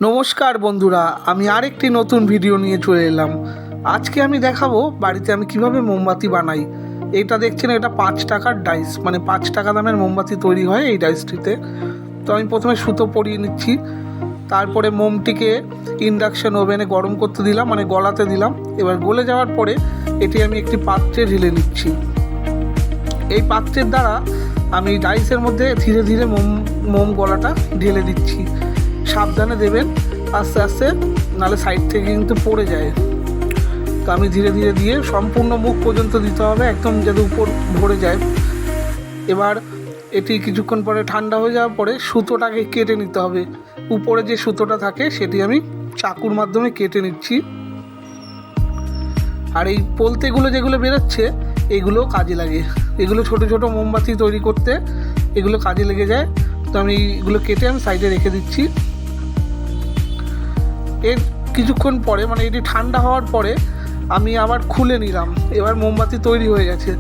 নমস্কার বন্ধুরা, আমি আরেকটি নতুন ভিডিও নিয়ে চলে এলাম। আজকে আমি দেখাবো বাড়িতে আমি কিভাবে মোমবাতি বানাই। এটা দেখছেন, এটা 5 টাকার ডাইস, মানে 5 টাকা দামের মোমবাতি তৈরি হয় এই ডাইসটিতে। তো আমি প্রথমে সুতো পরিয়ে নিচ্ছি, তারপরে মোমটিকে ইন্ডাকশন ওভেনে গরম করতে দিলাম, মানে গলাতে দিলাম। এবার গলে যাওয়ার পরে এটি আমি একটি পাত্রে ঢেলে নিচ্ছি। এই পাত্রের দ্বারা আমি ডাইসের মধ্যে ধীরে ধীরে মোম গলাটা ঢেলে দিচ্ছি। সাবধানে দেবেন, আস্তে আস্তে, নাহলে সাইড থেকে কিন্তু পড়ে যায়। তো আমি ধীরে ধীরে দিয়ে সম্পূর্ণ মুখ পর্যন্ত দিতে হবে, একদম যাতে উপর ভরে যায়। এবার এটি কিছুক্ষণ পরে ঠান্ডা হয়ে যাওয়ার পরে সুতোটাকে কেটে নিতে হবে। উপরে যে সুতোটা থাকে সেটি আমি চাকুর মাধ্যমে কেটে নিচ্ছি। আর এই পোলতেগুলো যেগুলো বেরোচ্ছে এগুলো কাজে লাগে, এগুলো ছোট ছোট মোমবাতি তৈরি করতে এগুলো কাজে লেগে যায়। তো আমি এগুলো কেটে আমি সাইডে রেখে দিচ্ছি। এর কিছুক্ষণ পরে, মানে এটি ঠান্ডা হওয়ার পরে আমি আবার খুলে নিলাম। এবার মোমবাতি তৈরি হয়ে গেছে।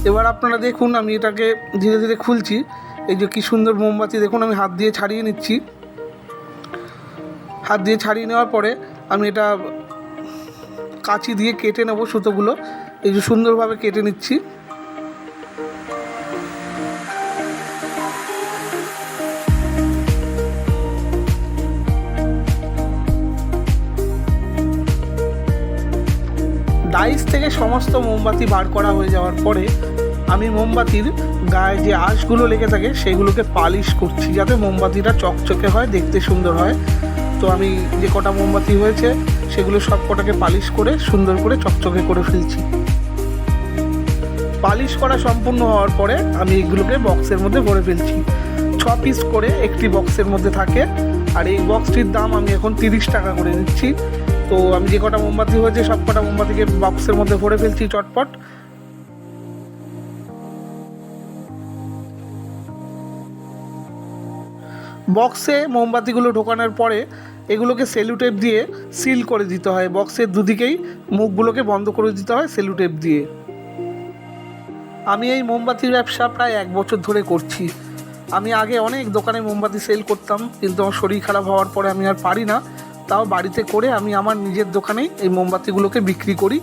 এবার আপনারা দেখুন, আমি এটাকে ধীরে ধীরে খুলছি। এই যে কি সুন্দর মোমবাতি, দেখুন আমি হাত দিয়ে ছাড়িয়ে নিচ্ছি। হাত দিয়ে ছাড়িয়ে নেওয়ার পরে আমি এটা কাঁচি দিয়ে কেটে নেব সুতোগুলো। এই যে সুন্দরভাবে কেটে নিচ্ছি। ডাইস থেকে সমস্ত মোমবাতি বার করা হয়ে যাওয়ার পরে আমি মোমবাতির গায়ে যে আঁশগুলো লেগে থাকে সেগুলোকে পালিশ করছি, যাতে মোমবাতিটা চকচকে হয়, দেখতে সুন্দর হয়। তো আমি যে কটা মোমবাতি হয়েছে সেগুলো সব কটাকে পালিশ করে সুন্দর করে চকচকে করে ফেলছি। পালিশ করা সম্পূর্ণ হওয়ার পরে আমি এগুলোকে বক্সের মধ্যে ভরে ফেলছি। 6 পিস করে একটি বক্সের মধ্যে থাকে। আর এই বক্সটির দাম আমি এখন 30 টাকা করে নিচ্ছি। তো আমি যে কটা মোমবাতি হয়েছে সব কটা মোমবাতিকে বক্সের মধ্যে ভরে ফেলছি চটপট। বক্সে মোমবাতিগুলো ঢোকানোর পরে এগুলোকে সেলুটেপ দিয়ে সিল করে দিতে হয়। বক্সের দুদিকেই মুখগুলোকে বন্ধ করে দিতে হয় সেলুটেপ দিয়ে। আমি এই মোমবাতির ব্যবসা প্রায় 1 বছর ধরে করছি। আমি আগে অনেক দোকানে মোমবাতি সেল করতাম, কিন্তু আমার শরীর খারাপ হওয়ার পরে আমি আর পারি না। তাও বাড়িতে করে আমি আমার নিজের দোকানেই এই মোমবাতিগুলোকে বিক্রি করি।